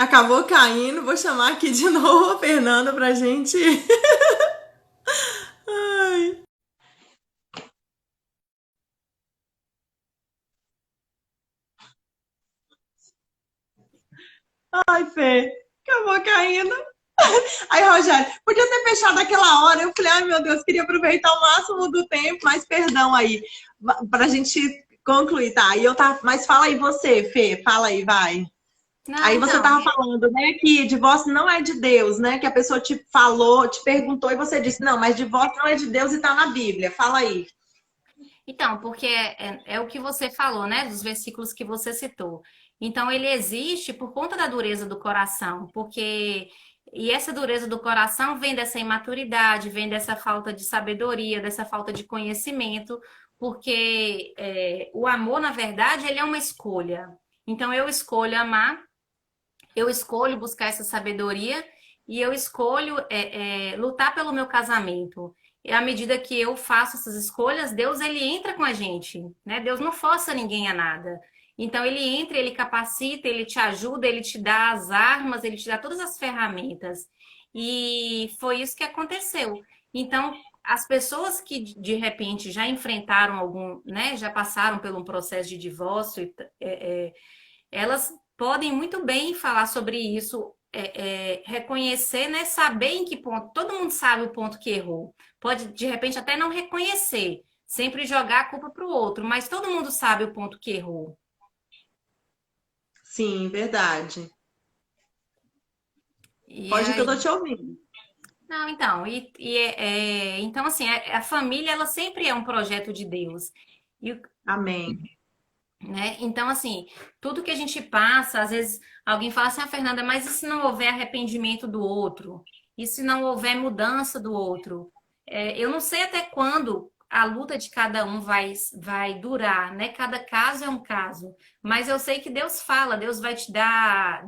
Acabou caindo. Vou chamar aqui de novo a Fernanda pra gente. Ai, ai, Fê. Acabou caindo. Aí, Rogério, podia ter fechado aquela hora. Eu falei, ai, meu Deus, queria aproveitar o máximo do tempo, mas perdão aí. Pra gente concluir, tá? E eu tá. Mas fala aí você, Fê. Fala aí, vai. Não, Aí você então, tava falando, né, que divórcio não é de Deus, né? Que a pessoa te falou, te perguntou e você disse, não, mas divórcio não é de Deus e tá na Bíblia. Fala aí. porque é o que você falou, né? Dos versículos que você citou. Então, ele existe por conta da dureza do coração, porque. E essa dureza do coração vem dessa imaturidade, vem dessa falta de sabedoria, dessa falta de conhecimento, porque o amor, na verdade, ele é uma escolha. Então, eu escolho amar, eu escolho buscar essa sabedoria e eu escolho lutar pelo meu casamento. E à medida que eu faço essas escolhas, Deus ele entra com a gente, né? Deus não força ninguém a nada. Então ele entra, ele capacita, ele te ajuda, ele te dá as armas, ele te dá todas as ferramentas. E foi isso que aconteceu. Então, as pessoas que de repente já enfrentaram algum, né, já passaram por um processo de divórcio, elas podem muito bem falar sobre isso, reconhecer, né? Saber em que ponto. Todo mundo sabe o ponto que errou. Pode, de repente, até não reconhecer, sempre jogar a culpa para o outro, mas todo mundo sabe o ponto que errou. Sim, verdade. E Pode que eu tô aí. te ouvindo. Não, então, então assim, a família ela sempre é um projeto de Deus. E, Amém. né? Então, assim, tudo que a gente passa, às vezes alguém fala assim, ah, Fernanda, mas e se não houver arrependimento do outro? E se não houver mudança do outro? Eu não sei até quando a luta de cada um vai durar, né? Cada caso é um caso. Mas eu sei que Deus fala, Deus vai te dar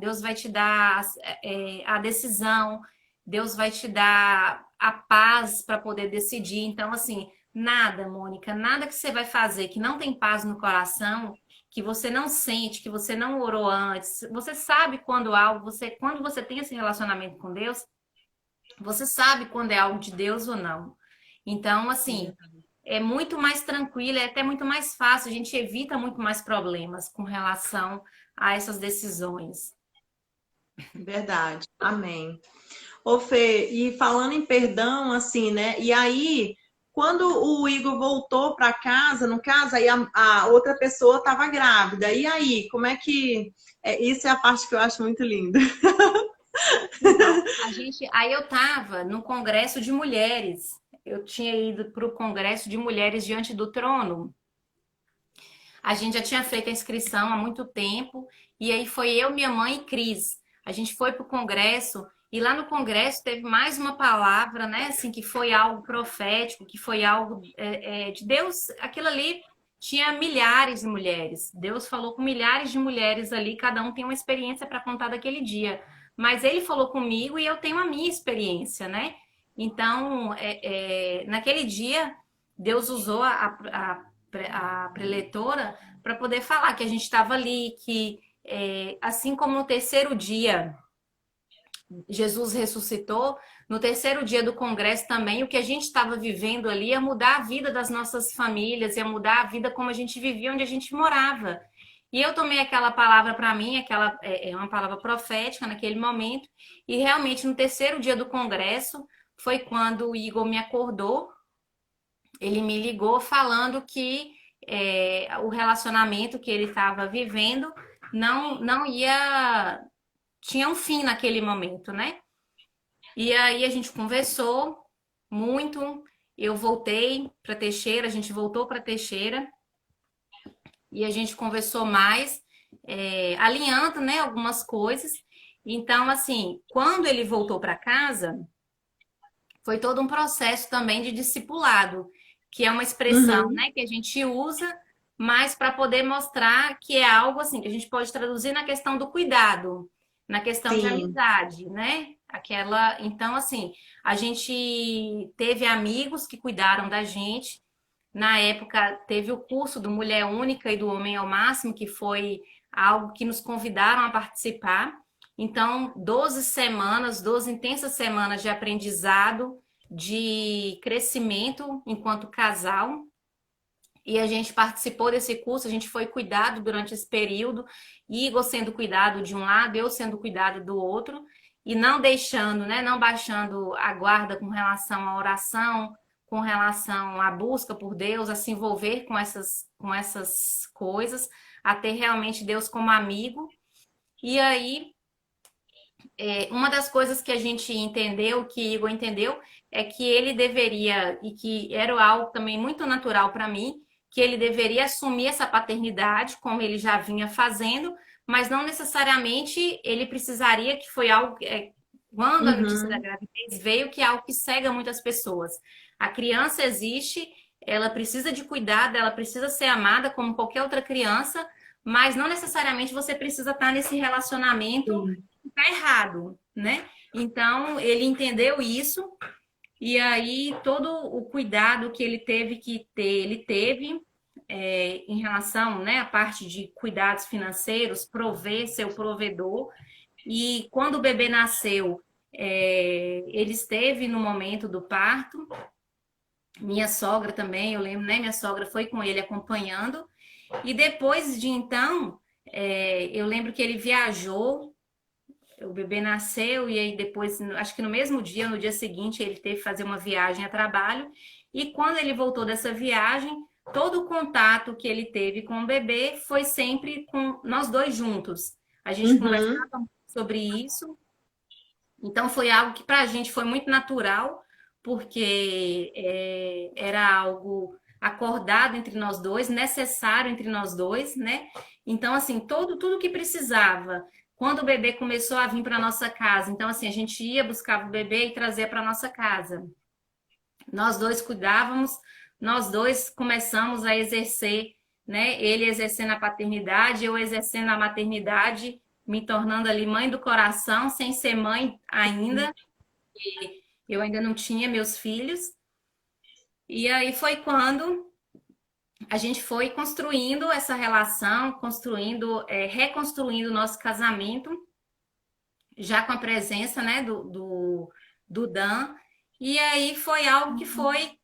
a decisão, Deus vai te dar a paz para poder decidir. Então, assim, nada, Mônica, nada que você vai fazer que não tem paz no coração que você não sente, que você não orou antes. Você sabe quando algo, quando você tem esse relacionamento com Deus, você sabe quando é algo de Deus ou não. Então, assim, é muito mais tranquilo, é até muito mais fácil, a gente evita muito mais problemas com relação a essas decisões. Verdade. Amém. Ô, Fê, e falando em perdão, assim, né? E aí, quando o Igor voltou para casa, no caso, aí a outra pessoa estava grávida. E aí, como é que. Isso é a parte que eu acho muito linda. Então, aí eu estava no Congresso de Mulheres. Eu tinha ido para o Congresso de Mulheres diante do Trono. A gente já tinha feito a inscrição há muito tempo, e aí foi eu, minha mãe e Cris. A gente foi para o congresso, e lá no congresso teve mais uma palavra, né? Assim, que foi algo profético, que foi algo de Deus. Aquilo ali tinha milhares de mulheres. Deus falou com milhares de mulheres ali, cada um tem uma experiência para contar daquele dia. Mas ele falou comigo e eu tenho a minha experiência, né? Então, naquele dia, Deus usou a preletora para poder falar que a gente estava ali, que assim como no terceiro dia Jesus ressuscitou, no terceiro dia do congresso também, o que a gente estava vivendo ali ia mudar a vida das nossas famílias, ia mudar a vida como a gente vivia, onde a gente morava. E eu tomei aquela palavra para mim, aquela uma palavra profética naquele momento, e realmente no terceiro dia do congresso foi quando o Igor me acordou, ele me ligou falando que o relacionamento que ele estava vivendo não ia tinha um fim naquele momento, né? E aí a gente conversou muito. Eu voltei para Teixeira, a gente voltou para Teixeira e a gente conversou mais, alinhando, né, algumas coisas. Então, assim, quando ele voltou para casa, foi todo um processo também de discipulado, que é uma expressão, Uhum, né, que a gente usa, mas para poder mostrar que é algo assim que a gente pode traduzir na questão do cuidado, na questão de sim. amizade, né? Aquela, então assim, a gente teve amigos que cuidaram da gente. Na época teve o curso do Mulher Única e do Homem ao Máximo, que foi algo que nos convidaram a participar. Então, 12 semanas, 12 intensas semanas de aprendizado, de crescimento enquanto casal. E a gente participou desse curso, a gente foi cuidado durante esse período, Igor sendo cuidado de um lado, eu sendo cuidado do outro, e não deixando, né, não baixando a guarda com relação à oração, com relação à busca por Deus, a se envolver com essas coisas, a ter realmente Deus como amigo. E aí, uma das coisas que a gente entendeu, que Igor entendeu, é que ele deveria, e que era algo também muito natural para mim, que ele deveria assumir essa paternidade, como ele já vinha fazendo, mas não necessariamente ele precisaria, que foi algo, quando a notícia da Uhum. gravidez veio, que é algo que cega muitas pessoas. A criança existe, ela precisa de cuidado, ela precisa ser amada como qualquer outra criança, mas não necessariamente você precisa estar nesse relacionamento Sim. que está errado, né? Então, ele entendeu isso, e aí todo o cuidado que ele teve que ter, ele teve em relação, né, à parte de cuidados financeiros, prover, ser o provedor. E quando o bebê nasceu, ele esteve no momento do parto. Minha sogra também, eu lembro, né? Minha sogra foi com ele acompanhando. E depois de então, eu lembro que ele viajou, o bebê nasceu, e aí depois, acho que no mesmo dia, no dia seguinte, ele teve que fazer uma viagem a trabalho. E quando ele voltou dessa viagem, todo o contato que ele teve com o bebê foi sempre com nós dois juntos. A gente Uhum. conversava sobre isso, então foi algo que para a gente foi muito natural, porque era algo acordado entre nós dois, necessário entre nós dois, né? Então, assim, tudo que precisava. Quando o bebê começou a vir para nossa casa, então assim, a gente ia, buscava o bebê e trazia para nossa casa. Nós dois cuidávamos, nós dois começamos a exercer, né? Ele exercendo a paternidade, eu exercendo a maternidade, me tornando ali mãe do coração, sem ser mãe ainda. Eu ainda não tinha meus filhos. E aí foi quando a gente foi construindo essa relação, construindo, reconstruindo o nosso casamento, já com a presença, né, do Dan. E aí foi algo que foi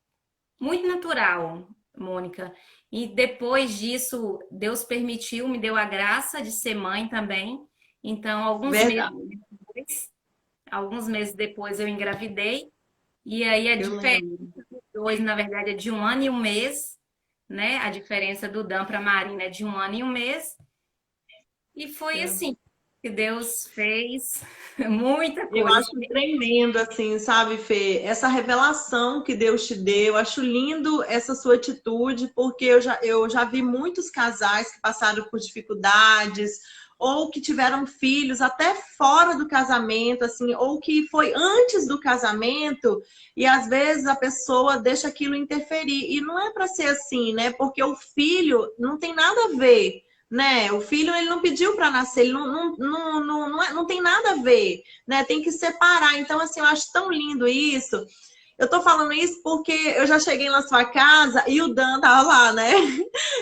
muito natural, Mônica. E depois disso, Deus permitiu, me deu a graça de ser mãe também. Então, Verdade, alguns meses depois eu engravidei. E aí a eu diferença lembro. dos dois, na verdade, é de 1 ano e 1 mês, né? A diferença do Dan para a Marina é de 1 ano e 1 mês. E foi assim que Deus fez muita Eu coisa. acho tremendo, assim, sabe, Fê? Essa revelação que Deus te deu. Eu acho lindo essa sua atitude, porque eu já vi muitos casais que passaram por dificuldades, ou que tiveram filhos até fora do casamento, assim, ou que foi antes do casamento, e às vezes a pessoa deixa aquilo interferir. E não é para ser assim, né? Porque o filho não tem nada a ver, né? O filho ele não pediu para nascer, ele não tem nada a ver, né? Tem que separar. Então, assim, eu acho tão lindo isso. Eu tô falando isso porque eu já cheguei na sua casa e o Dan tava lá, né?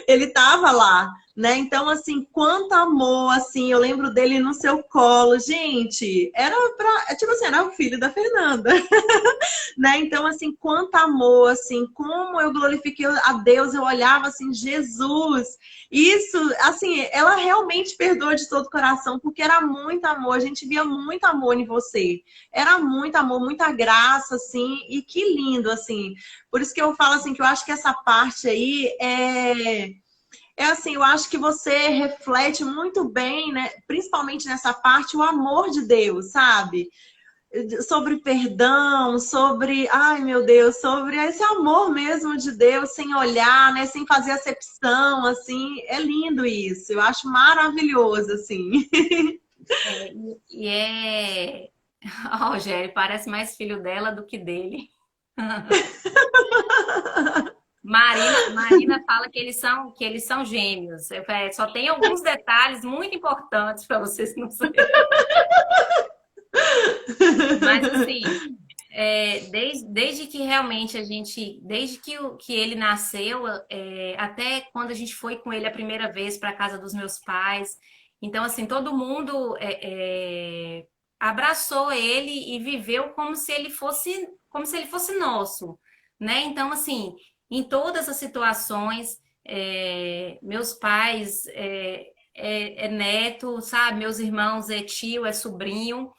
Ele tava lá, né? Então, assim, quanto amor, assim, eu lembro dele no seu colo. Gente, era pra, tipo assim, era o filho da Fernanda, né? Então, assim, quanto amor, assim, como eu glorifiquei a Deus, eu olhava assim, Jesus. Isso, assim, ela realmente perdoa de todo o coração, porque era muito amor, a gente via muito amor em você. Era muito amor, muita graça, assim, e que lindo, assim. Por isso que eu falo assim, que eu acho que essa parte aí é assim, eu acho que você reflete muito bem, né? Principalmente nessa parte, o amor de Deus, sabe? Sobre perdão, sobre, ai meu Deus, sobre esse amor mesmo de Deus, sem olhar, né, sem fazer acepção, assim, é lindo isso, eu acho maravilhoso, assim. E é. Ó, Rogério, parece mais filho dela do que dele. Marina fala que eles são gêmeos. Só tem alguns detalhes muito importantes para vocês não saberem. Mas assim, desde que realmente desde que ele nasceu, até quando a gente foi com ele a primeira vez para a casa dos meus pais, Então, assim, todo mundo abraçou ele e viveu como se ele fosse nosso, né? Então, assim, em todas as situações, meus pais é neto, sabe? Meus irmãos é tio, é sobrinho.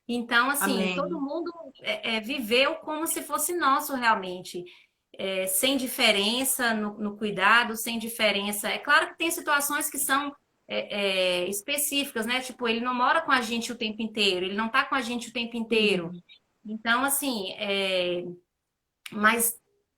Então, assim, todo Amém. mundo viveu como se fosse nosso realmente. Sem diferença no cuidado, sem diferença. É claro que tem situações que são específicas, né? Tipo, ele não mora com a gente o tempo inteiro, ele não tá com a gente o tempo inteiro. Sim. Então, assim, mas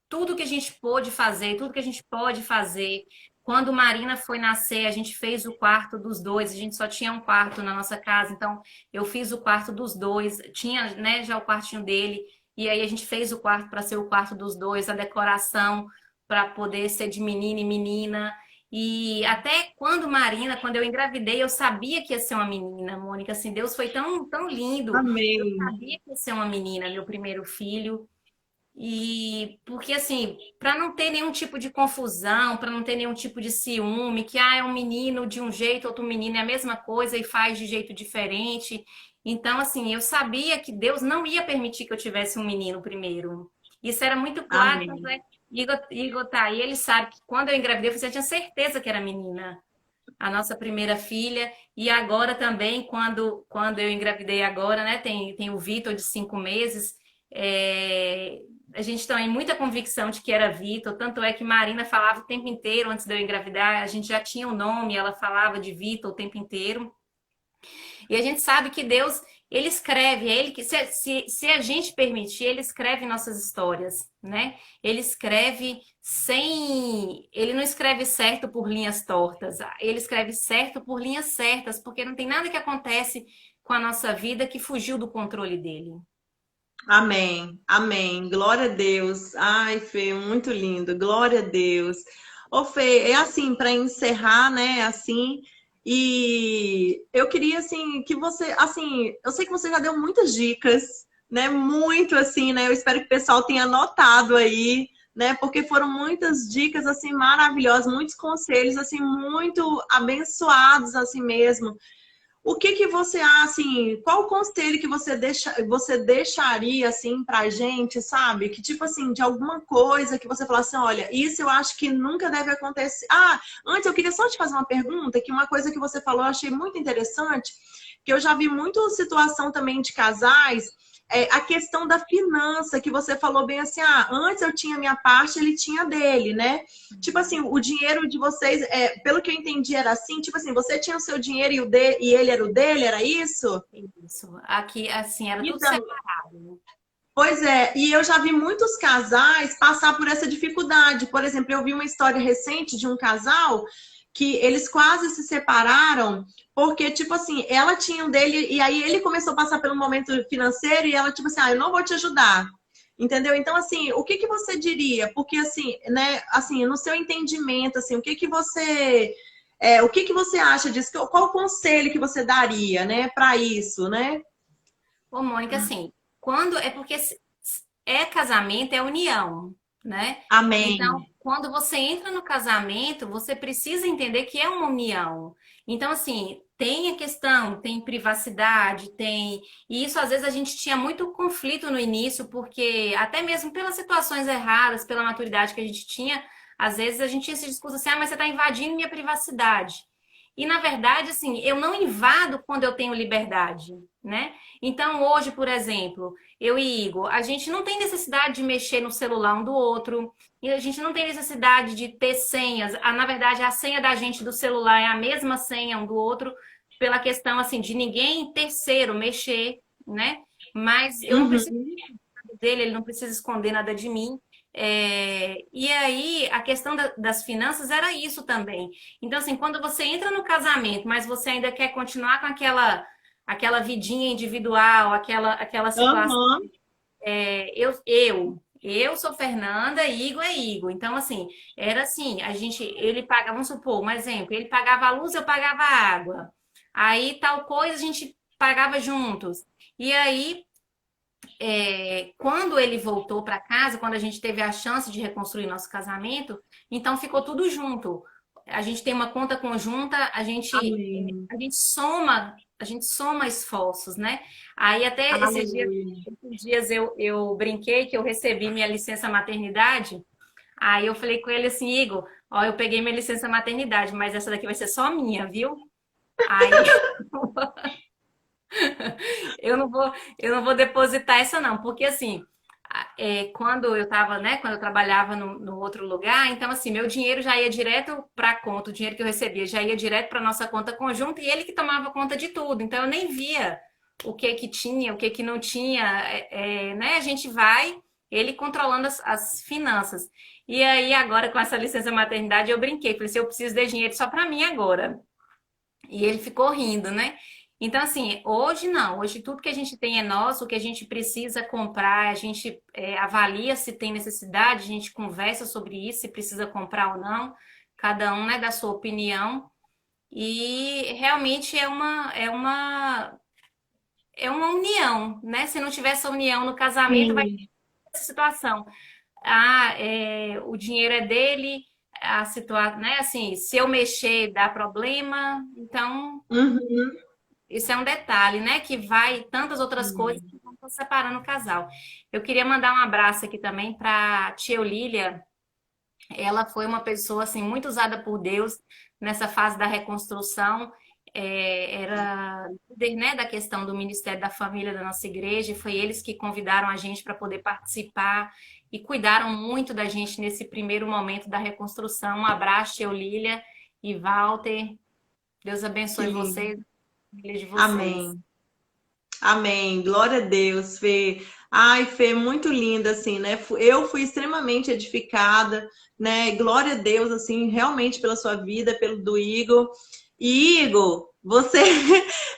tudo que a gente pôde fazer, tudo que a gente pode fazer. Quando Marina foi nascer, a gente fez o quarto dos dois, a gente só tinha um quarto na nossa casa, então eu fiz o quarto dos dois, tinha, né, já o quartinho dele, e aí a gente fez o quarto para ser o quarto dos dois, a decoração para poder ser de menino e menina. E até quando eu engravidei, eu sabia que ia ser uma menina, Mônica, assim, Deus foi tão lindo. Eu Amém. sabia que ia ser uma menina, meu primeiro filho. E porque assim, para não ter nenhum tipo de confusão, para não ter nenhum tipo de ciúme, que é um menino de um jeito, outro menino é a mesma coisa e faz de jeito diferente. Então, assim, eu sabia que Deus não ia permitir que eu tivesse um menino primeiro. Isso era muito claro, tanto Amém. é que Igor tá aí, ele sabe que quando eu engravidei, eu tinha certeza que era menina, a nossa primeira filha. E agora também, quando eu engravidei agora, né, tem o Vitor de 5 meses. é, a gente tem muita convicção de que era Vitor, tanto é que Marina falava o tempo inteiro antes de eu engravidar, a gente já tinha o nome, ela falava de Vitor o tempo inteiro. E a gente sabe que Deus, ele escreve, é ele que, se a gente permitir, ele escreve nossas histórias, né? Ele escreve sem. Ele não escreve certo por linhas tortas, ele escreve certo por linhas certas, porque não tem nada que acontece com a nossa vida que fugiu do controle dele. Amém. Amém. Glória a Deus. Ai, Fê, muito lindo. Glória a Deus. Ô, Fê, é assim, para encerrar, né, assim, e eu queria, assim, que você, assim, eu sei que você já deu muitas dicas, né, muito, assim, né, eu espero que o pessoal tenha anotado aí, né, porque foram muitas dicas, assim, maravilhosas, muitos conselhos, assim, muito abençoados, assim mesmo. O que que você, assim, qual o conselho que você deixaria, assim, pra gente, sabe? Que, tipo assim, de alguma coisa que você falasse, assim, olha, isso eu acho que nunca deve acontecer. Ah, antes eu queria só te fazer uma pergunta, que uma coisa que você falou eu achei muito interessante, que eu já vi muito situação também de casais, a questão da finança, que você falou bem assim, ah, antes eu tinha minha parte, ele tinha dele, né? Tipo assim, o dinheiro de vocês, pelo que eu entendi, era assim, tipo assim, você tinha o seu dinheiro e ele era o dele, era isso? Isso. Aqui, assim, era tudo Então, separado. pois é, e eu já vi muitos casais passar por essa dificuldade. Por exemplo, eu vi uma história recente de um casal que eles quase se separaram porque, tipo assim, ela tinha um dele e aí ele começou a passar pelo momento financeiro e ela, tipo assim, ah, eu não vou te ajudar. Entendeu? Então, assim, o que que você diria? Porque, assim, né, assim, no seu entendimento, assim, o que que você acha disso? Qual o conselho que você daria, né, para isso, né? Ô, Mônica, assim, quando é porque é casamento, é união, né? Então, Amém. quando você entra no casamento, você precisa entender que é uma união. Então, assim, tem a questão, tem privacidade, tem. E isso, às vezes, a gente tinha muito conflito no início, porque até mesmo pelas situações erradas, pela maturidade que a gente tinha, às vezes a gente tinha esse discurso assim, ah, mas você está invadindo minha privacidade. E, na verdade, assim, eu não invado quando eu tenho liberdade, né? Então, hoje, por exemplo, eu e Igor, a gente não tem necessidade de mexer no celular um do outro, e a gente não tem necessidade de ter senhas. Na verdade, a senha da gente do celular é a mesma senha um do outro, pela questão assim de ninguém terceiro mexer, né? Mas eu não preciso Uhum. dele, ele não precisa esconder nada de mim. E aí, a questão das finanças era isso também. Então, assim, quando você entra no casamento, mas você ainda quer continuar com aquela vidinha individual, aquela situação. Aham. Eu sou Fernanda, Igor é Igor. Então, assim, era assim, ele pagava, vamos supor, um exemplo, ele pagava a luz, eu pagava a água. Aí, tal coisa, a gente pagava juntos. E aí, quando ele voltou para casa, quando a gente teve a chance de reconstruir nosso casamento, então ficou tudo junto. a gente tem uma conta conjunta, Amém. a gente soma esforços, né? Aí até Aleluia. esses dias eu brinquei que eu recebi minha licença maternidade. Aí eu falei com ele assim, Igor, ó, eu peguei minha licença maternidade, mas essa daqui vai ser só minha, viu? Aí eu não vou depositar essa não, porque assim, quando eu tava, né, quando eu trabalhava no outro lugar, então assim, meu dinheiro já ia direto para a conta, o dinheiro que eu recebia já ia direto para nossa conta conjunta e ele que tomava conta de tudo. Então eu nem via o que que tinha, o que que não tinha, né? A gente vai, ele controlando as finanças. E aí agora com essa licença maternidade eu brinquei, falei assim, eu preciso de dinheiro só para mim agora. E ele ficou rindo, né? Então, assim, hoje não. Hoje tudo que a gente tem é nosso, o que a gente precisa comprar, a gente avalia se tem necessidade, a gente conversa sobre isso, se precisa comprar ou não. Cada um, né, dá sua opinião. E realmente é uma união, né? Se não tiver essa união no casamento, vai ter Sim. essa situação. Ah, o dinheiro é dele, a situação, né? Assim, se eu mexer, dá problema. Então, Uhum. isso é um detalhe, né? Que vai tantas outras coisas que vão separando o casal. Eu queria mandar um abraço aqui também para tia Olília. Ela foi uma pessoa assim muito usada por Deus nessa fase da reconstrução. Era líder, né, da questão do Ministério da Família da nossa igreja. E foi eles que convidaram a gente para poder participar e cuidaram muito da gente nesse primeiro momento da reconstrução. Um abraço, tia Olília e Walter. Deus Que abençoe lindo. vocês, a família de vocês. Amém. Amém. Glória a Deus, Fê. Ai, Fê, muito linda, assim, né? Eu fui extremamente edificada, né? Glória a Deus, assim, realmente pela sua vida, pelo do Igor. E, Igor, você.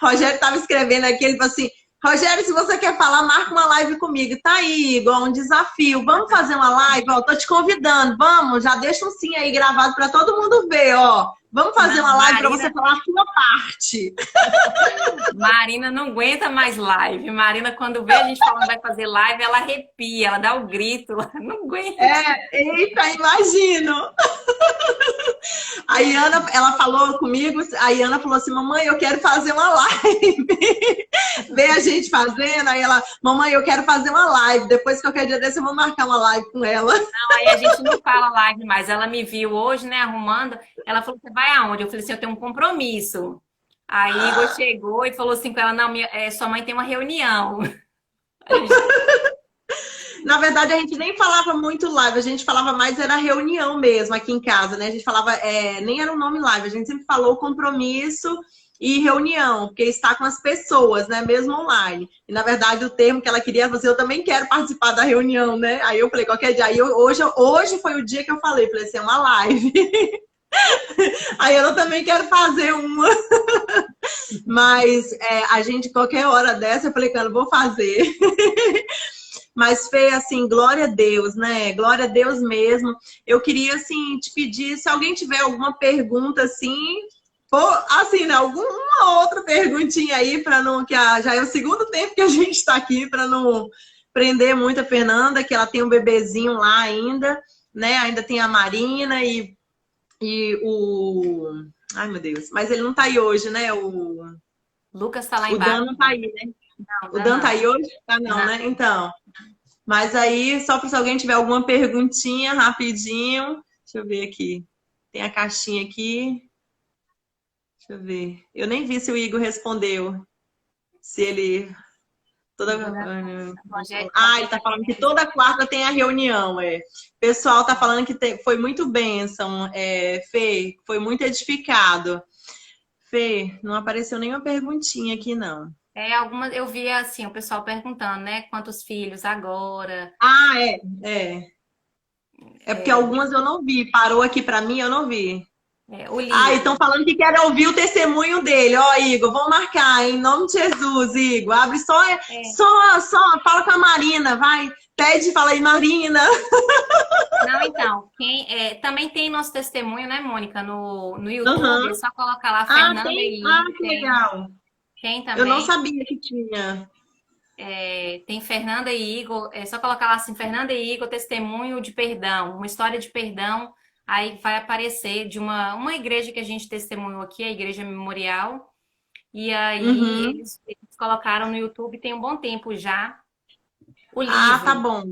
Rogério estava escrevendo aqui, ele falou assim: Rogério, se você quer falar, marca uma live comigo. Tá aí, Igor, um desafio. Vamos fazer uma live? Ó, tô te convidando. Vamos, já deixa um sim aí gravado para todo mundo ver, ó. Vamos fazer Não, uma live para você falar a sua parte. Marina não aguenta mais live. Marina, quando vê a gente falando que vai fazer live, ela arrepia, ela dá o grito, ela não aguenta. Eita, imagino. A Iana, ela falou comigo, a Iana falou assim, mamãe, eu quero fazer uma live. Vê a gente fazendo, aí ela, mamãe, eu quero fazer uma live. Depois, qualquer dia desse, eu vou marcar uma live com ela. Não, aí a gente não fala live mais. Ela me viu hoje, né, arrumando. Ela falou, você vai aonde? Eu falei assim, eu tenho um compromisso. Aí Igor chegou e falou assim com ela, não, sua mãe tem uma reunião. A gente, Na verdade, a gente nem falava muito live, a gente falava mais, era reunião mesmo aqui em casa, né? A gente falava, nem era o nome live, a gente sempre falou compromisso e reunião, porque está com as pessoas, né? Mesmo online. E na verdade, o termo que ela queria fazer, eu também quero participar da reunião, né? Aí eu falei, qualquer dia. Aí hoje foi o dia que eu falei assim, é uma live. Aí eu também quero fazer uma. Mas a gente, qualquer hora dessa, eu falei, cara, vou fazer. Mas, Fê, assim, glória a Deus, né? Glória a Deus mesmo. Eu queria, assim, te pedir, se alguém tiver alguma pergunta, assim, assim, né? Alguma outra perguntinha aí, para não. Já é o segundo tempo que a gente está aqui, para não prender muito a Fernanda, que ela tem um bebezinho lá ainda, né? Ainda tem a Marina e o. Ai, meu Deus. Mas ele não tá aí hoje, né? Lucas tá lá O Dan embaixo. não tá aí, né? Não, O não, Dan tá não. aí hoje? Tá não, Não. né? Então. Mas aí, só para se alguém tiver alguma perguntinha, rapidinho. Deixa eu ver aqui. Tem a caixinha aqui. Deixa eu ver. Eu nem vi se o Igor respondeu. Se ele. Toda... Igor da Rogério, Ele Rogério tá falando que toda quarta tem a reunião, é. O pessoal tá falando que foi muito bênção, Fê, foi muito edificado. Fê, não apareceu nenhuma perguntinha aqui, não. algumas eu vi assim, o pessoal perguntando, né? Quantos filhos agora? Ah, é. É porque algumas eu não vi. Parou aqui para mim, eu não vi. O Ah, estão livro. falando que querem ouvir o testemunho dele. Ó, Igor, vamos marcar, em nome de Jesus, Igor. Abre É. fala com a Marina, vai. Pede, fala aí, Marina. Não, então, também tem nosso testemunho, né, Mônica, no YouTube, é Aham. só colocar lá Ah, Fernanda tem? e Ah, Igor, que legal. tem Eu não também, sabia que tinha. tem Fernanda e Igor, é só colocar lá assim, Fernanda e Igor, testemunho de perdão, uma história de perdão aí vai aparecer de uma igreja que a gente testemunhou aqui, a Igreja Memorial, e aí Uhum. eles colocaram no YouTube tem um bom tempo já o Ah, tá livro. bom.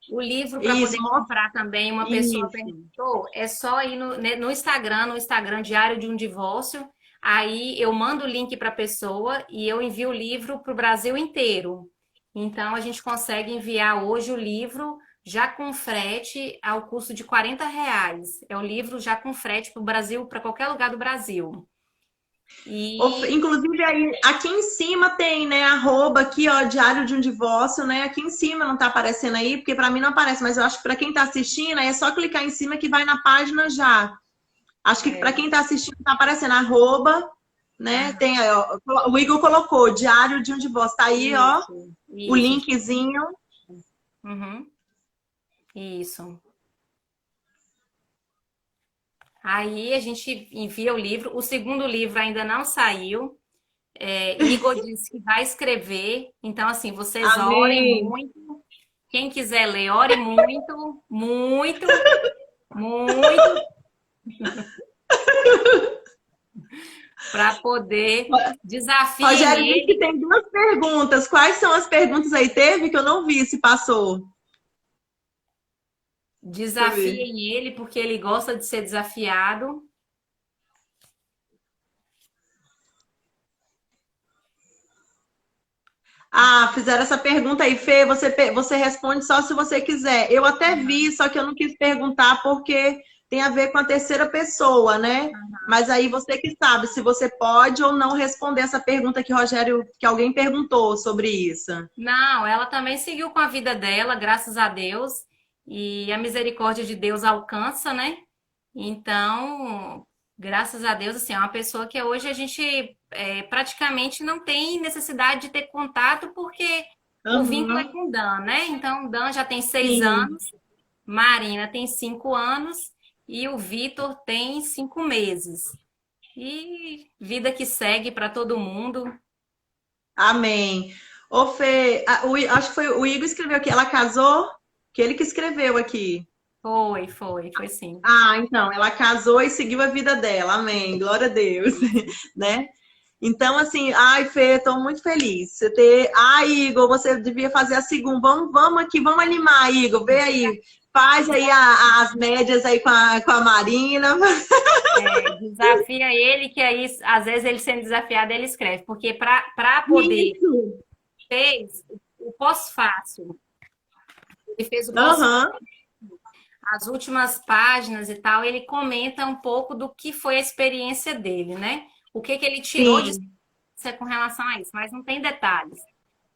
O livro para Isso, poder comprar também, uma pessoa isso. perguntou, é só ir no Instagram Diário de um Divórcio. Aí eu mando o link para a pessoa e eu envio o livro para o Brasil inteiro. Então a gente consegue enviar hoje o livro já com frete ao custo de R$ 40. É o livro já com frete para o Brasil, para qualquer lugar do Brasil. E Inclusive, aí, aqui em cima tem, né, arroba aqui, ó, Diário de um Divórcio, né? Aqui em cima não tá aparecendo aí, porque para mim não aparece, mas eu acho que para quem tá assistindo, aí é só clicar em cima que vai na página já. Acho que para é, quem tá assistindo tá aparecendo arroba, né? aham, Tem, aí, ó, o Igor colocou Diário de um Divórcio. Tá aí, ó, isso, o isso, linkzinho. uhum, isso. Aí a gente envia o livro. O segundo livro ainda não saiu. Igor disse que vai escrever. Então, assim, vocês orem Amém. muito. Quem quiser ler, ore muito, muito, muito, para poder desafiem Rogério disse que ele, tem duas perguntas. Quais são as perguntas aí? Teve que eu não vi se passou. Deixa eu ver. desafiem ele, porque ele gosta de ser desafiado. Ah, fizeram essa pergunta aí, Fê. Você responde só se você quiser. Eu até vi, só que eu não quis perguntar porque tem a ver com a terceira pessoa, né? Mas aí você que sabe se você pode ou não responder essa pergunta que Rogério, que alguém perguntou sobre isso. Não, ela também seguiu com a vida dela, graças a Deus, e a misericórdia de Deus alcança, né? Então, graças a Deus, assim, é uma pessoa que hoje a gente praticamente não tem necessidade de ter contato, porque o vínculo é Aham, com o Dan, né? Então, o Dan já tem 6 anos, sim. Marina tem 5 anos e o Vitor tem 5 meses. E vida que segue para todo mundo. Amém. Ô, Fê, acho que foi o Igor escreveu aqui. Ela casou? Que ele que escreveu aqui. Foi sim. Ah, então, ela casou e seguiu a vida dela. Amém. Glória a Deus, Isso. né? Então, assim, ai, Fê, tô muito feliz. Você ter. Ai, Igor, você devia fazer a segunda. Vamos aqui, vamos animar, Igor. Vê aí. Faz aí as médias aí com a Marina. Desafia ele, que aí, às vezes, ele sendo desafiado, ele escreve. Porque para poder Isso. fez o pós-fácil, ele fez o pós Aham. as últimas páginas e tal, ele comenta um pouco do que foi a experiência dele, né? O que que ele tirou de Sim. experiência com relação a isso, mas não tem detalhes.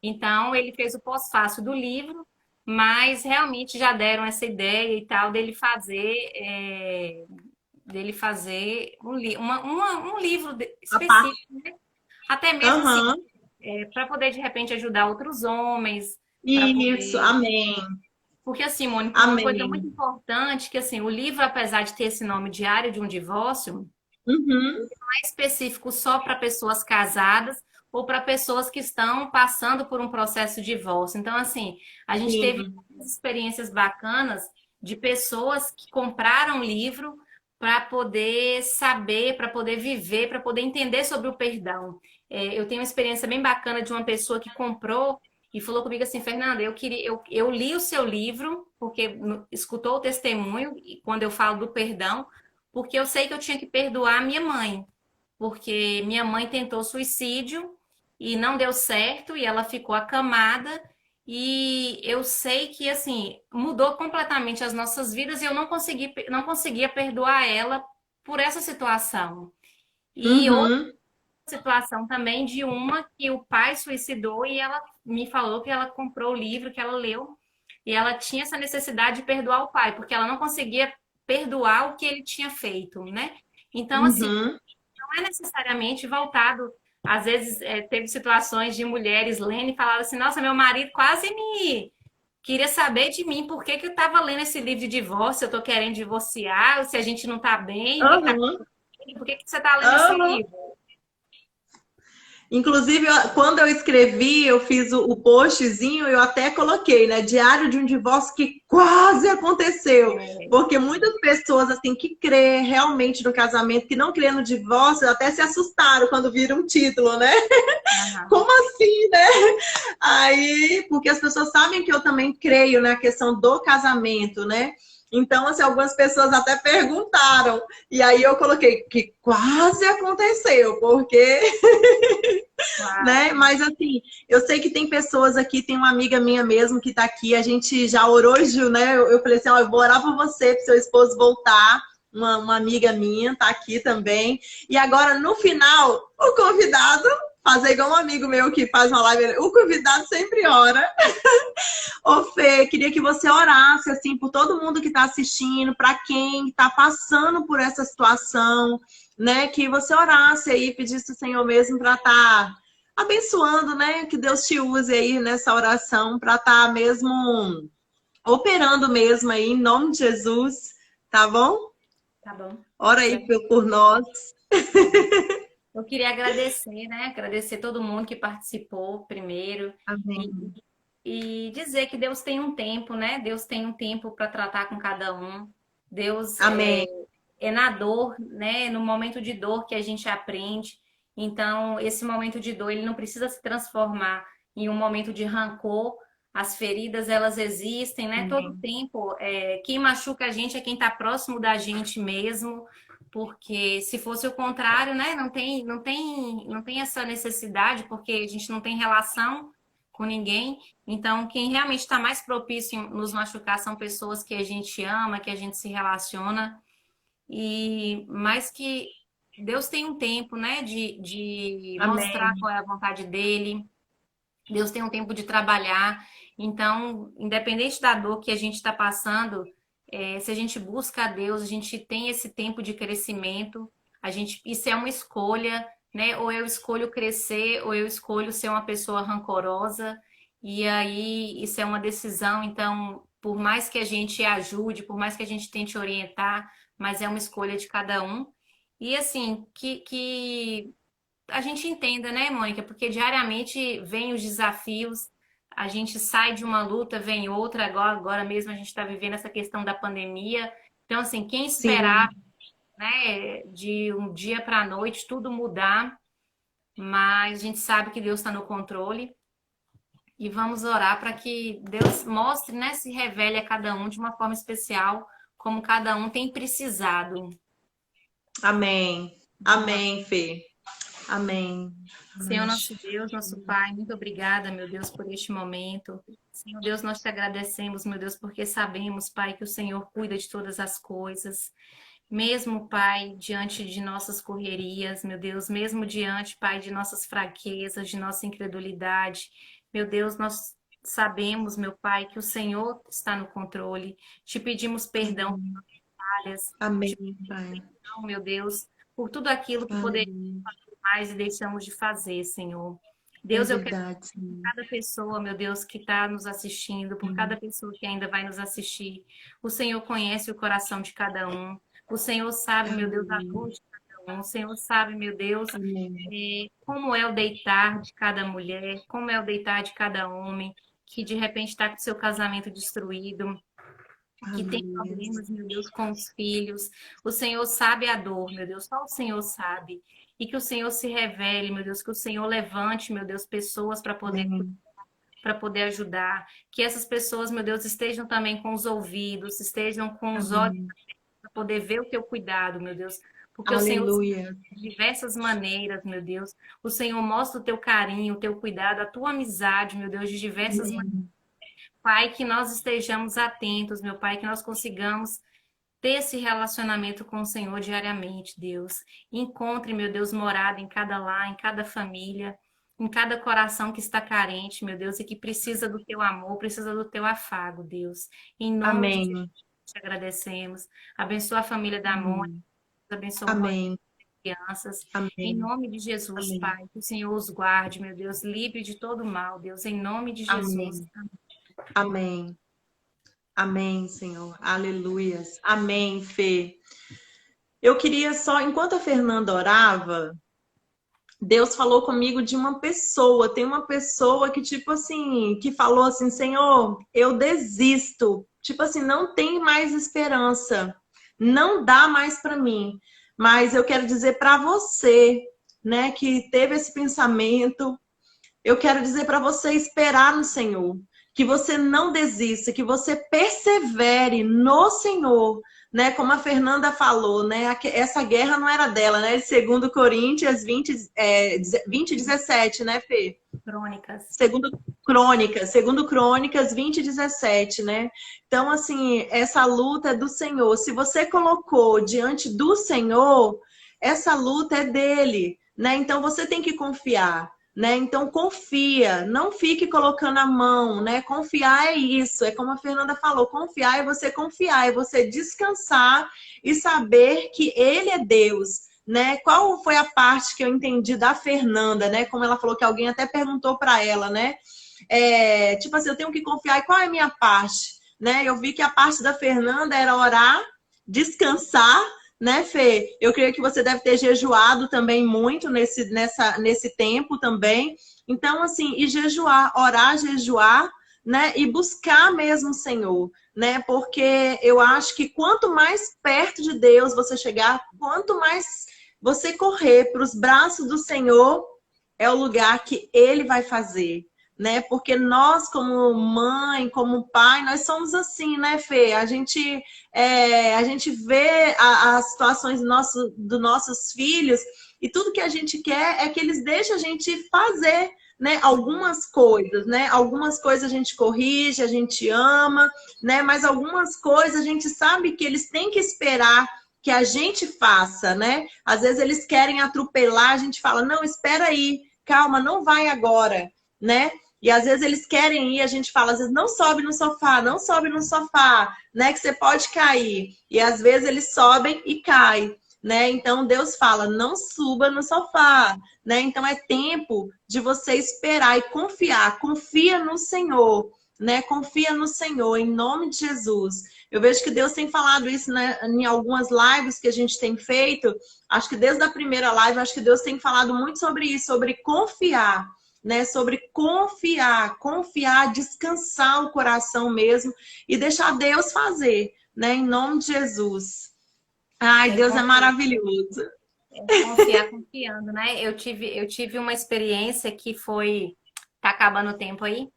Então, ele fez o pós-fácil do livro, mas realmente já deram essa ideia e tal dele fazer um livro A parte. específico, né? Até mesmo assim, Aham. para poder de repente ajudar outros homens, para Isso. poder. Amém. Porque assim, Mônica, uma coisa muito Amém. importante que assim, o livro, apesar de ter esse nome Diário de um Divórcio, Uhum. não é específico só para pessoas casadas ou para pessoas que estão passando por um processo de divórcio. Então, assim, a gente teve Sim. experiências bacanas de pessoas que compraram o livro para poder saber, para poder viver, para poder entender sobre o perdão. Eu tenho uma experiência bem bacana de uma pessoa que comprou e falou comigo assim, Fernanda, eu li o seu livro, porque escutou o testemunho, e quando eu falo do perdão, porque eu sei que eu tinha que perdoar a minha mãe, porque minha mãe tentou suicídio e não deu certo e ela ficou acamada. E eu sei que assim mudou completamente as nossas vidas e eu não conseguia perdoar ela por essa situação. E outra Uhum. situação também de uma que o pai suicidou e ela me falou que ela comprou o livro, que ela leu e ela tinha essa necessidade de perdoar o pai, porque ela não conseguia perdoar o que ele tinha feito, né? Então, assim, Uhum. não é necessariamente voltado. Às vezes, teve situações de mulheres lendo e falavam assim: Nossa, meu marido quase me queria saber de mim, por que que eu estava lendo esse livro de divórcio, eu estou querendo divorciar, se a gente não está bem, o que está Aham. acontecendo, por que que você está lendo esse Aham. livro? Inclusive, quando eu escrevi, eu fiz o postzinho, eu até coloquei, né? Diário de um divórcio que quase aconteceu. É, Porque muitas pessoas, assim, que crê realmente no casamento, que não crê no divórcio, até se assustaram quando viram o título, né? aham. Como assim, né? Aí, porque as pessoas sabem que eu também creio na questão do casamento, né? Então, assim, algumas pessoas até perguntaram. E aí eu coloquei que quase aconteceu, porque né? Quase. Mas assim, eu sei que tem pessoas aqui, tem uma amiga minha mesmo que tá aqui, a gente já orou, Gil, né? Eu falei assim, ó, eu vou orar por você, pro seu esposo voltar. Uma amiga minha tá aqui também. E agora, no final, o convidado, fazer igual um amigo meu que faz uma live, o convidado sempre ora. Ô, Fê, queria que você orasse, assim, por todo mundo que tá assistindo, para quem tá passando por essa situação, né? Que você orasse aí, pedisse ao Senhor mesmo para estar abençoando, né? Que Deus te use aí nessa oração para estar mesmo operando mesmo aí, em nome de Jesus, tá bom? Tá bom. Ora aí por nós. Eu queria agradecer, né? Agradecer todo mundo que participou primeiro e, Amém. e dizer que Deus tem um tempo, né? Deus tem um tempo para tratar com cada um. Deus Amém. é na dor, né? No momento de dor que a gente aprende. Então, esse momento de dor, ele não precisa se transformar em um momento de rancor. As feridas, elas existem, né? Todo Amém. tempo. Quem machuca a gente é quem está próximo da gente mesmo. Porque se fosse o contrário, né? Não tem essa necessidade, porque a gente não tem relação com ninguém. Então, quem realmente está mais propício em nos machucar são pessoas que a gente ama, que a gente se relaciona. E mais que Deus tem um tempo, né, de mostrar Amém. qual é a vontade dele. Deus tem um tempo de trabalhar. Então, independente da dor que a gente está passando, se a gente busca a Deus, a gente tem esse tempo de crescimento. Isso é uma escolha, né? Ou eu escolho crescer, ou eu escolho ser uma pessoa rancorosa. E aí, isso é uma decisão. Então, por mais que a gente ajude, por mais que a gente tente orientar, mas é uma escolha de cada um. E assim, que a gente entenda, né, Mônica? Porque diariamente vem os desafios, a gente sai de uma luta, vem outra, agora mesmo a gente está vivendo essa questão da pandemia. Então, assim, quem esperar, Sim. né, de um dia para a noite tudo mudar, mas a gente sabe que Deus está no controle e vamos orar para que Deus mostre, né, se revele a cada um de uma forma especial, como cada um tem precisado. Amém. Vamos lá. Amém, Fê. Amém. Senhor nosso Deus, nosso Pai, muito obrigada, meu Deus, por este momento. Senhor Deus, nós te agradecemos, meu Deus, porque sabemos, Pai, que o Senhor cuida de todas as coisas. Mesmo, Pai, diante de nossas correrias, meu Deus, mesmo diante, Pai, de nossas fraquezas, de nossa incredulidade, meu Deus, nós sabemos, meu Pai, que o Senhor está no controle. Te pedimos perdão Amém. por falhas, Amém, te pedimos Pai. perdão, meu Deus, por tudo aquilo que poderia Aleluia. mais e deixamos de fazer, Senhor. É Deus, eu quero verdade, Senhor. cada pessoa, meu Deus, que está nos assistindo, por cada pessoa que ainda vai nos assistir. O Senhor conhece o coração de cada um. O Senhor sabe, meu Deus, a Aleluia. dor de cada um. O Senhor sabe, meu Deus, Amém. como é o deitar de cada mulher, como é o deitar de cada homem, que de repente está com seu casamento destruído, que tem Aleluia. problemas, meu Deus, com os filhos. O Senhor sabe a dor, meu Deus, só o Senhor sabe. E que o Senhor se revele, meu Deus, que o Senhor levante, meu Deus, pessoas Amém. para poder ajudar. Que essas pessoas, meu Deus, estejam também com os ouvidos, estejam com os olhos Amém. para poder ver o teu cuidado, meu Deus. Porque o Senhor se Aleluia. de diversas maneiras, meu Deus. O Senhor mostra o teu carinho, o teu cuidado, a tua amizade, meu Deus, de diversas maneiras. Amém. Pai, que nós estejamos atentos, meu Pai, que nós consigamos ter esse relacionamento com o Senhor diariamente, Deus. Encontre, meu Deus, morada em cada lar, em cada família, em cada coração que está carente, meu Deus, e que precisa do teu amor, precisa do teu afago, Deus. Em nome de Jesus, Amém. te agradecemos. Abençoa a família da Mônica, Amém. abençoa o Rogério, Amém. e as crianças. Em Amém. nome de Jesus, Amém. Pai, que o Senhor os guarde, meu Deus, livre de todo mal, Deus, em nome de Jesus. Amém. Amém. Amém, Senhor. Aleluias. Amém, Fê. Eu queria só, enquanto a Fernanda orava, Deus falou comigo de uma pessoa. Tem uma pessoa que, tipo assim, que falou assim: Senhor, eu desisto. Tipo assim, não tem mais esperança. Não dá mais para mim. Mas eu quero dizer para você, né, que teve esse pensamento, eu quero dizer para você esperar no Senhor, que você não desista, que você persevere no Senhor, né? Como a Fernanda falou, né? Essa guerra não era dela, né? Segundo Coríntios 20, 17, né, Fê? Crônicas. Segundo Crônicas 20, 17, né? Então, assim, essa luta é do Senhor. Se você colocou diante do Senhor, essa luta é dele, né? Então, você tem que confiar. Né? Então confia, não fique colocando a mão, né? Confiar é isso, é como a Fernanda falou, confiar é você confiar, é você descansar e saber que ele é Deus, né? Qual foi a parte que eu entendi da Fernanda, né? Como ela falou que alguém até perguntou para ela, né? Tipo assim, eu tenho que confiar, e qual é a minha parte? Né? Eu vi que a parte da Fernanda era orar, descansar, né, Fê? Eu creio que você deve ter jejuado também muito nesse tempo também. Então, assim, e jejuar, orar, jejuar, né? E buscar mesmo o Senhor, né? Porque eu acho que quanto mais perto de Deus você chegar, quanto mais você correr para os braços do Senhor, é o lugar que Ele vai fazer. Né? Porque nós, como mãe, como pai, nós somos assim, né, Fê? A gente vê as situações dos nossos filhos e tudo que a gente quer é que eles deixem a gente fazer, né? Algumas coisas, né? Algumas coisas a gente corrige, a gente ama, né? Mas algumas coisas a gente sabe que eles têm que esperar que a gente faça, né? Às vezes eles querem atropelar, a gente fala, não, espera aí, calma, não vai agora, né? E às vezes eles querem ir, a gente fala, às vezes, não sobe no sofá, não sobe no sofá, né? Que você pode cair. E às vezes eles sobem e caem, né? Então Deus fala, não suba no sofá, né? Então é tempo de você esperar e confiar. Confia no Senhor, né? Confia no Senhor, em nome de Jesus. Eu vejo que Deus tem falado isso, né, em algumas lives que a gente tem feito. Acho que desde a primeira live, acho que Deus tem falado muito sobre isso, sobre confiar, né, sobre confiar, descansar o coração mesmo e deixar Deus fazer, né, em nome de Jesus. Ai, É Deus é confiar, maravilhoso. confiar confiando, né? Eu tive uma experiência que foi. Tá acabando o tempo aí?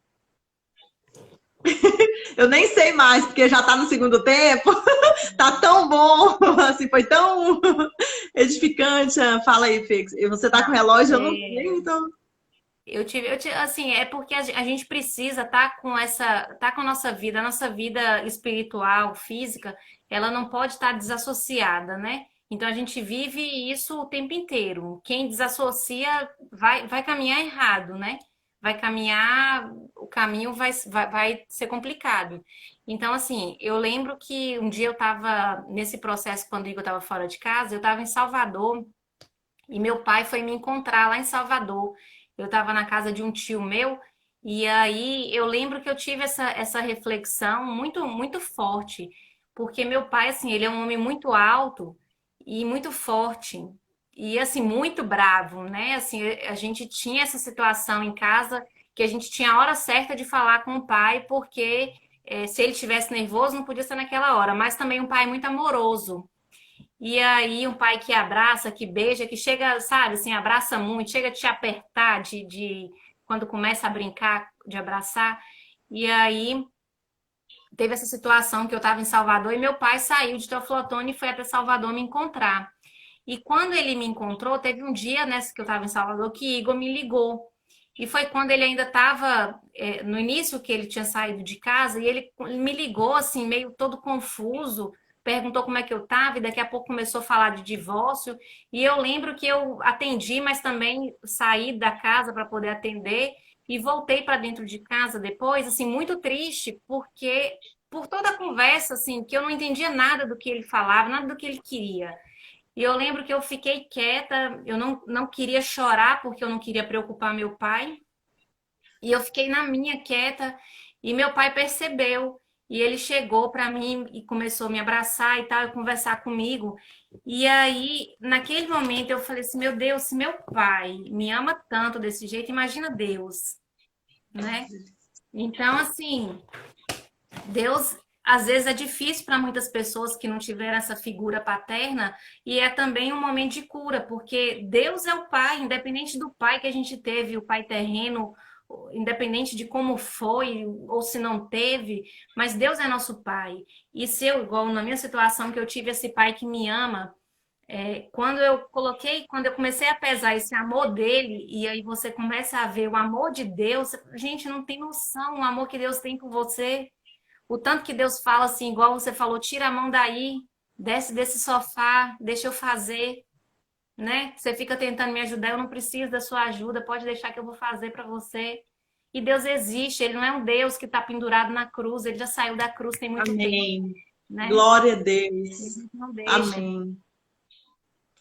Eu nem sei mais, porque já tá no segundo tempo. Tá tão bom, assim, foi tão edificante. Fala aí, Fix. E você tá com o Não, relógio? Eu não sei, então. assim, é porque a gente precisa estar tá com a nossa vida espiritual, física, ela não pode estar desassociada, né? Então a gente vive isso o tempo inteiro. Quem desassocia vai caminhar errado, né? Vai caminhar, o caminho vai ser complicado. Então, assim, eu lembro que um dia eu estava nesse processo, quando o Igor estava fora de casa, eu estava em Salvador. E meu pai foi me encontrar lá em Salvador. Eu estava na casa de um tio meu, e aí eu lembro que eu tive essa reflexão muito, muito forte, porque meu pai, assim, ele é um homem muito alto e muito forte, e assim, muito bravo, né? Assim, a gente tinha essa situação em casa que a gente tinha a hora certa de falar com o pai, porque se ele estivesse nervoso, não podia ser naquela hora, mas também um pai muito amoroso. E aí, um pai que abraça, que beija, que chega, sabe, assim, abraça muito, chega a te apertar quando começa a brincar, de abraçar. E aí, teve essa situação que eu estava em Salvador e meu pai saiu de Teoflotone e foi até Salvador me encontrar. E quando ele me encontrou, teve um dia nessa que eu estava em Salvador que Igor me ligou. E foi quando ele ainda estava, no início que ele tinha saído de casa, e ele me ligou, assim, meio todo confuso, perguntou como é que eu estava, e daqui a pouco começou a falar de divórcio. E eu lembro que eu atendi, mas também saí da casa para poder atender, e voltei para dentro de casa depois, assim, muito triste, porque por toda a conversa, assim, que eu não entendia nada do que ele falava, nada do que ele queria. E eu lembro que eu fiquei quieta, eu não queria chorar porque eu não queria preocupar meu pai. E eu fiquei na minha quieta e meu pai percebeu. E ele chegou para mim e começou a me abraçar e tal, e conversar comigo. E aí, naquele momento, eu falei assim: meu Deus, se meu pai me ama tanto desse jeito, imagina Deus, né? Então, assim, Deus, às vezes, é difícil para muitas pessoas que não tiveram essa figura paterna, e é também um momento de cura, porque Deus é o pai, independente do pai que a gente teve, o pai terreno, independente de como foi ou se não teve, mas Deus é nosso pai. E se eu, igual na minha situação, que eu tive esse pai que me ama, quando eu comecei a pesar esse amor dele, e aí você começa a ver o amor de Deus, gente, não tem noção o amor que Deus tem por você. O tanto que Deus fala assim, igual você falou, tira a mão daí, desce desse sofá, deixa eu fazer, né? Você fica tentando me ajudar, eu não preciso da sua ajuda, pode deixar que eu vou fazer para você. E Deus existe, ele não é um Deus que está pendurado na cruz, ele já saiu da cruz tem muito tempo, Amém. né? Glória a Deus. Ele não deixa. Amém.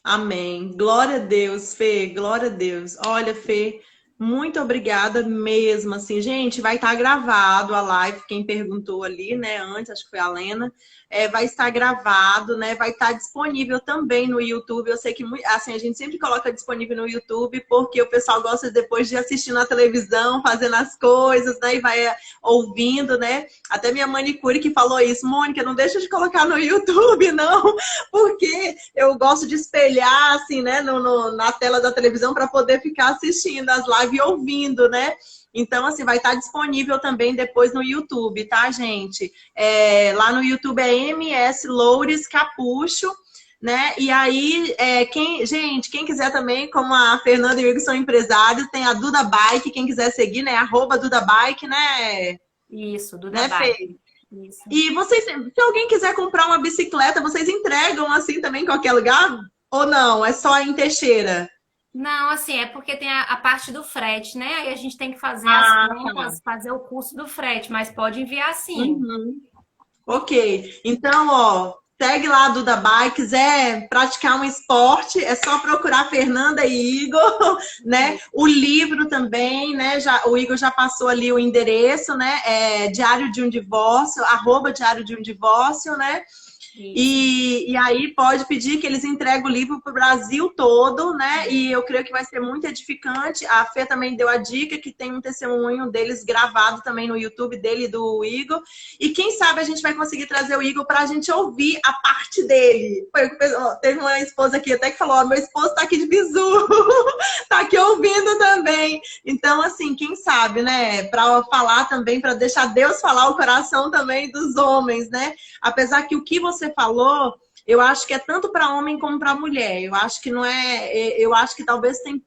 Amém. Glória a Deus, Fê. Glória a Deus. Olha, Fê, muito obrigada mesmo. Assim, gente, vai estar gravado a live. Quem perguntou ali, né, antes, acho que foi a Lena, vai estar gravado, né? Vai estar disponível também no YouTube. Eu sei que, assim, a gente sempre coloca disponível no YouTube porque o pessoal gosta depois de assistir na televisão, fazendo as coisas, né? E vai ouvindo, né? Até minha manicure que falou isso, Mônica, não deixa de colocar no YouTube, não, porque eu gosto de espelhar, assim, né, na tela da televisão para poder ficar assistindo as lives e ouvindo, né? Então, assim, vai estar disponível também depois no YouTube, tá, gente? Lá no YouTube é MS Loures Capucho, né? E aí, quem quiser também, como a Fernanda e o Igor são empresários, tem a Duda Bike, quem quiser seguir, né? @Duda Bike, né? Isso, Duda Né, Bike. Fê? Isso. E vocês, se alguém quiser comprar uma bicicleta, vocês entregam assim também em qualquer lugar? Ou não? É só em Teixeira? Não, assim, é porque tem a parte do frete, né? Aí a gente tem que fazer as Ah, tá. contas, fazer o custo do frete, mas pode enviar sim. Uhum. Ok. Então, ó, segue lá a Duda Bike, quiser praticar um esporte, é só procurar Fernanda e Igor, né? O livro também, né? O Igor já passou ali o endereço, né? Diário de um Divórcio, @Diário de um Divórcio, né? Isso. E aí pode pedir que eles entreguem o livro para o Brasil todo, né? E eu creio que vai ser muito edificante. A Fê também deu a dica que tem um testemunho deles gravado também no YouTube dele e do Igor. E quem sabe a gente vai conseguir trazer o Igor para a gente ouvir a parte dele. Teve uma esposa aqui até que falou: ó, meu esposo está aqui de bizu, está aqui ouvindo também. Então, assim, quem sabe, né? Para falar também, para deixar Deus falar o coração também dos homens, né? Apesar que o que você falou, eu acho que é tanto para homem como para mulher. Eu acho que não é. Eu acho que talvez tem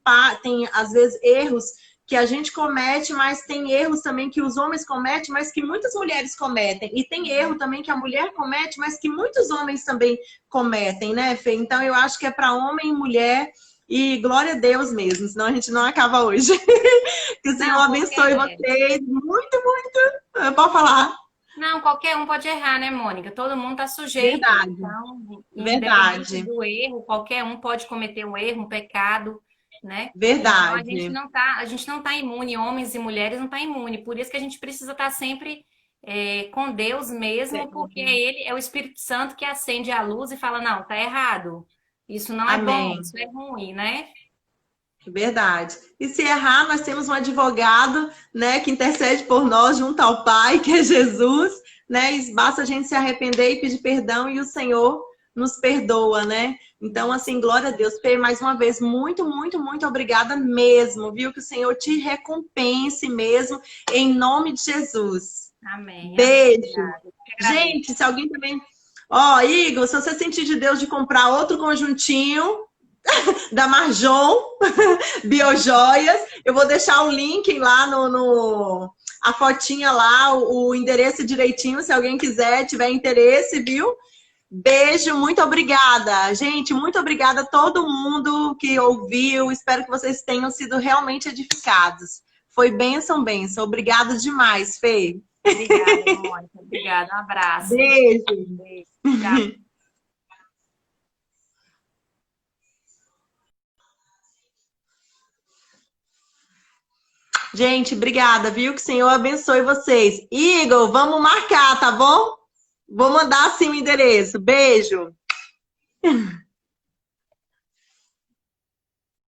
às vezes erros que a gente comete, mas tem erros também que os homens cometem, mas que muitas mulheres cometem. E tem erro também que a mulher comete, mas que muitos homens também cometem, né, Fê? Então eu acho que é para homem e mulher. E glória a Deus mesmo, senão a gente não acaba hoje. Que o Senhor Não, abençoe vocês muito, muito. Pode falar. não, qualquer um pode errar, né, Mônica? Todo mundo está sujeito. Verdade, Então, independente verdade, do erro, qualquer um pode cometer um erro, um pecado, né? Então verdade. a gente não tá imune, homens e mulheres não tá imune. Por isso que a gente precisa estar sempre com Deus mesmo, porque Ele é o Espírito Santo que acende a luz e fala, não, tá errado. Isso não é bom, Amém. isso é ruim, né? Verdade. E se errar, nós temos um advogado, né, que intercede por nós junto ao Pai, que é Jesus, né? E basta a gente se arrepender e pedir perdão e o Senhor nos perdoa, né? Então, assim, glória a Deus. Fê, mais uma vez, muito, muito, muito obrigada mesmo, viu? Que o Senhor te recompense mesmo, em nome de Jesus. Amém, amém. Beijo. Obrigada. Eu que agradeço. Gente, se alguém também. Ó, Igor, se você sentir de Deus de comprar outro conjuntinho da Marjon, Biojoias. Eu vou deixar o link lá a fotinha lá, o endereço direitinho, se alguém quiser, tiver interesse, viu? Beijo, muito obrigada. Gente, muito obrigada a todo mundo que ouviu. Espero que vocês tenham sido realmente edificados. Foi bênção, bênção. Obrigada demais, Fê. Obrigada, Mônica. Obrigada. Um abraço. Beijo. Beijo. Tchau. Gente, obrigada, viu? Que o Senhor abençoe vocês. Igor, vamos marcar, tá bom? Vou mandar assim o endereço. Beijo.